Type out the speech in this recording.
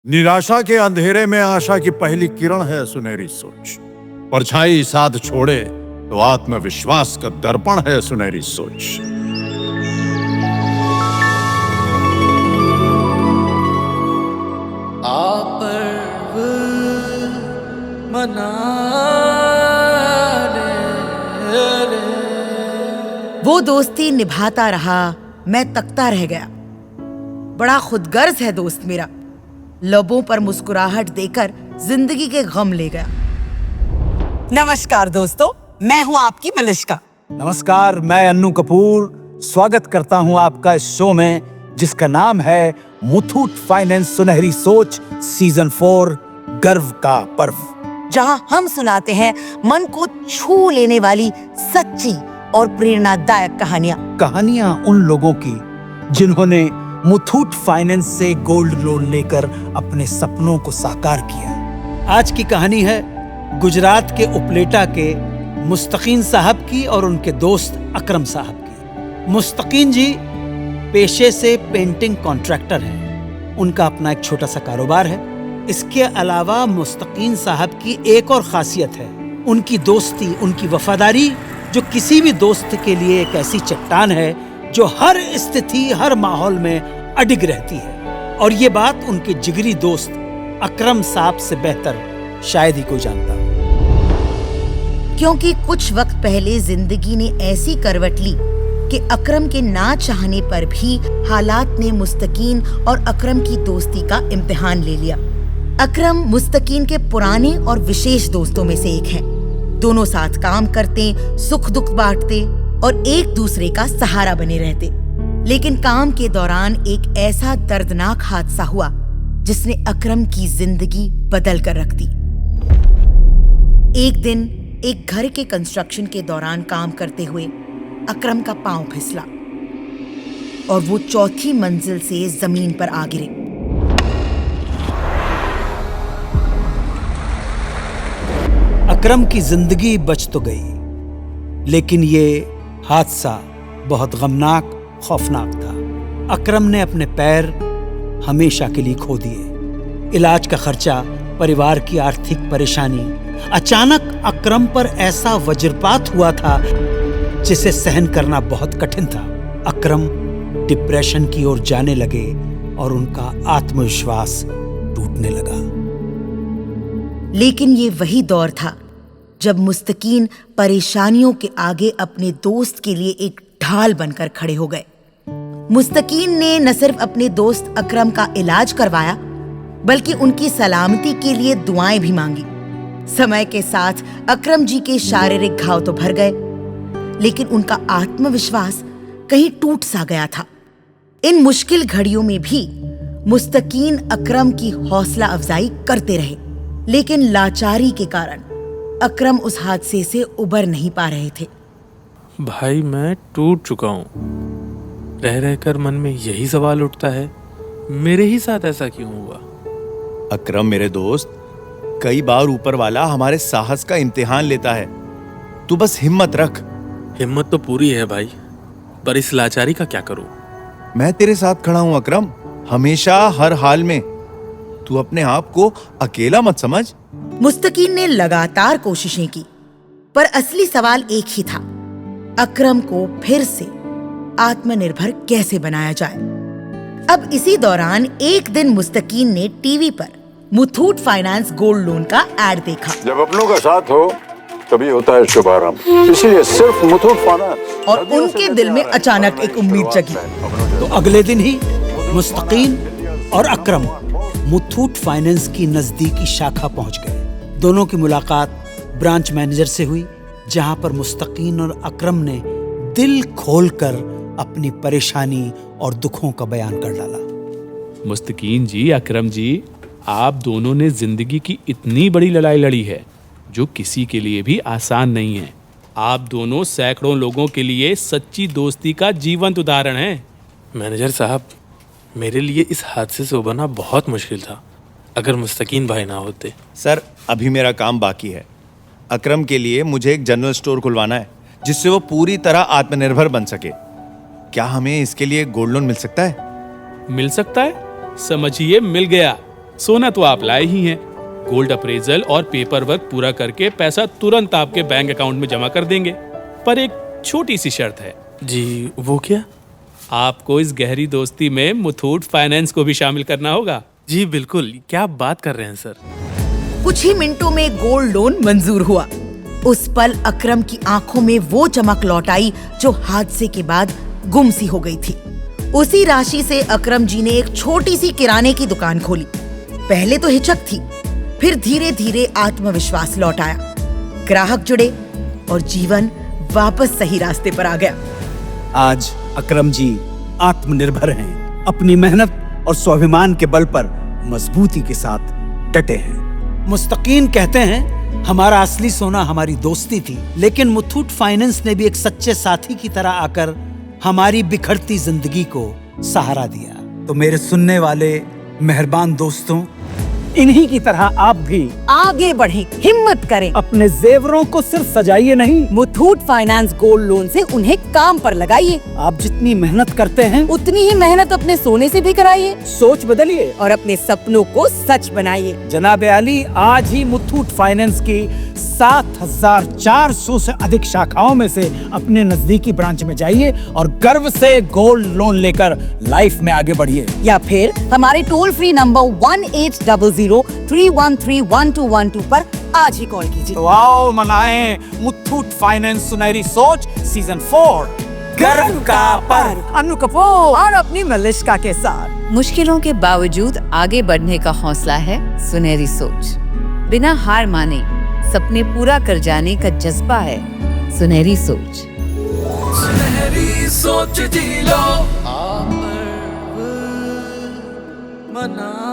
निराशा के अंधेरे में आशा की पहली किरण है सुनहरी सोच। परछाई साथ छोड़े तो आत्मविश्वास का दर्पण है सुनहरी सोच। वो दोस्ती निभाता रहा, मैं तकता रह गया। बड़ा खुदगर्ज है दोस्त मेरा, लबों पर मुस्कुराहट देकर जिंदगी के गम ले गया। नमस्कार दोस्तों, मैं हूं आपकी मलिश्का। नमस्कार, मैं अन्नू कपूर स्वागत करता हूं आपका इस शो में जिसका नाम है मुथूट फाइनेंस सुनहरी सोच सीजन 4 गर्व का पर्व, जहां हम सुनाते हैं मन को छू लेने वाली सच्ची और प्रेरणादायक कहानियां उन लोगों की जिन्होंने मुथूट फाइनेंस से गोल्ड लोन लेकर अपने सपनों को साकार किया। आज की कहानी है गुजरात के उपलेटा के मुस्तकीन साहब की और उनके दोस्त अकरम साहब की। मुस्तकीन जी पेशे से पेंटिंग कॉन्ट्रैक्टर हैं। उनका अपना एक छोटा सा कारोबार है। इसके अलावा मुस्तकीन साहब की एक और खासियत है, उनकी दोस्ती, उनकी वफादारी, जो किसी भी दोस्त के लिए एक ऐसी चट्टान है जो हर स्थिति, हर माहौल में अडिग रहती है। और ये बात उनके जिगरी दोस्त अकरम साहब से बेहतर शायद ही कोई जानता। क्योंकि कुछ वक्त पहले जिंदगी ने ऐसी करवट ली कि अकरम के ना चाहने पर भी हालात ने मुस्तकीन और अकरम की दोस्ती का इम्तिहान ले लिया। अकरम मुस्तकीन के पुराने और विशेष दोस्तों में से एक हैं। दोनों साथ काम करते, सुख दुख बांटते और एक दूसरे का सहारा बने रहते। लेकिन काम के दौरान एक ऐसा दर्दनाक हादसा हुआ जिसने अकरम की जिंदगी बदल कर रख दी। एक दिन एक घर के कंस्ट्रक्शन के दौरान काम करते हुए अकरम का पांव फिसला और वो चौथी मंजिल से जमीन पर आ गिरे। अकरम की जिंदगी बच तो गई, लेकिन ये हादसा बहुत गमनाक, खौफनाक था। अकरम ने अपने पैर हमेशा के लिए खो दिए। इलाज का खर्चा, परिवार की आर्थिक परेशानी, अचानक अकरम पर ऐसा वज्रपात हुआ था जिसे सहन करना बहुत कठिन था। अकरम डिप्रेशन की ओर जाने लगे और उनका आत्मविश्वास टूटने लगा। लेकिन ये वही दौर था जब मुस्तकीन परेशानियों के आगे अपने दोस्त के लिए एक ढाल बनकर खड़े हो गए। मुस्तकीन ने न सिर्फ अपने दोस्त अकरम का इलाज करवाया, बल्कि उनकी सलामती के लिए दुआएं भी मांगी। समय के साथ अकरम जी के शारीरिक घाव तो भर गए, लेकिन उनका आत्मविश्वास कहीं टूट सा गया था। इन मुश्किल घड़ियों में भी मुस्तकीन अकरम की हौसला अफजाई करते रहे, लेकिन लाचारी के कारण अकरम उस हादसे से उबर नहीं पा रहे थे। भाई, मैं टूट चुका हूँ। रह रहकर मन में यही सवाल उठता है, मेरे ही साथ ऐसा क्यों हुआ? अकरम मेरे दोस्त, कई बार ऊपर वाला हमारे साहस का इम्तिहान लेता है। तू बस हिम्मत रख। हिम्मत तो पूरी है भाई, पर इस लाचारी का क्या करूं? मैं तेरे साथ खड़ा हूं अकरम, हमेशा, हर हाल में। तू अपने आप को अकेला मत समझ। मुस्तकीन ने लगातार कोशिशें की, पर असली सवाल एक ही था, अकरम को फिर से आत्मनिर्भर कैसे बनाया जाए। अब इसी दौरान एक दिन मुस्तकीन ने टीवी पर मुथूट फाइनेंस गोल्ड लोन का ऐड देखा। जब अपनों का साथ हो तभी होता है शुभारंभ, इसीलिए सिर्फ मुथूट फाइनेंस। और उनके दिल में अचानक एक उम्मीद जगी। तो अगले दिन ही मुस्तकीन और अकरम मुथूट फाइनेंस की नजदीकी शाखा पहुंच गए। दोनों की मुलाकात ब्रांच मैनेजर से हुई, जहां पर मुस्तकीन और अकरम ने दिल खोलकर अपनी परेशानी और दुखों का बयान कर डाला। मुस्तकीन जी, अकरम जी, आप दोनों ने जिंदगी की इतनी बड़ी लड़ाई लड़ी है जो किसी के लिए भी आसान नहीं है। आप दोनों सैकड़ों लोगों के लिए सच्ची दोस्ती का जीवंत उदाहरण हैं। मैनेजर साहब, मेरे लिए इस हादसे से उबरना बहुत मुश्किल था, अगर मुस्तकीन भाई ना होते। सर, अभी मेरा काम बाकी है। अकरम के लिए मुझे एक जनरल स्टोर खुलवाना है जिससे वो पूरी तरह आत्मनिर्भर बन सके। क्या हमें इसके लिए गोल्ड लोन मिल सकता है? मिल सकता है? समझिए, मिल गया। सोना तो आप लाए ही हैं। गोल्ड अप्रेजल और पेपर वर्क पूरा करके पैसा तुरंत आपके बैंक अकाउंट में जमा कर देंगे। पर एक छोटी सी शर्त है। जी, वो क्या? आपको इस गहरी दोस्ती में मुथूट फाइनेंस को भी शामिल करना होगा। जी बिल्कुल, क्या बात कर रहे हैं सर? कुछ ही मिनटों में गोल्ड लोन मंजूर हुआ। उस पल अकरम की आंखों में वो चमक लौट आई जो हादसे के बाद गुम सी हो गई थी। उसी राशि से अकरम जी ने एक छोटी सी किराने की दुकान खोली। पहले तो हिचक थी, फिर धीरे धीरे आत्मविश्वास लौट आया। ग्राहक जुड़े और जीवन वापस सही रास्ते पर आ गया। आज अकरम जी आत्मनिर्भर हैं, अपनी मेहनत और स्वाभिमान के बल पर मजबूती के साथ डटे हैं। मुस्तकीन कहते हैं, हमारा असली सोना हमारी दोस्ती थी, लेकिन मुथूट फाइनेंस ने भी एक सच्चे साथी की तरह आकर हमारी बिखरती जिंदगी को सहारा दिया। तो मेरे सुनने वाले मेहरबान दोस्तों, इन्हीं की तरह आप भी आगे बढ़ें, हिम्मत करें। अपने जेवरों को सिर्फ सजाइए नहीं, मुथूट फाइनेंस गोल्ड लोन से उन्हें काम पर लगाइए। आप जितनी मेहनत करते हैं उतनी ही मेहनत अपने सोने से भी कराइए सोच बदलिए और अपने सपनों को सच बनाइए। जनाब आली, आज ही मुथूट फाइनेंस की 7,400 से अधिक शाखाओं में से अपने नजदीकी ब्रांच में जाइए और गर्व से गोल्ड लोन लेकर लाइफ में आगे बढ़िए। या फिर हमारे टोल फ्री नंबर 1800-313-1212 पर आज ही कॉल कीजिए। तो आओ मनाएं मुथूट फाइनेंस सुनहरी सोच सीजन 4 गर्व का पर्व। अनु कपूर और अपनी मलिश्का के साथ। मुश्किलों के बावजूद आगे बढ़ने का हौसला है सुनहरी सोच। बिना हार माने सपने पूरा कर जाने का जज्बा है सुनहरी सोच। सुनहरी सोच जी लो, मना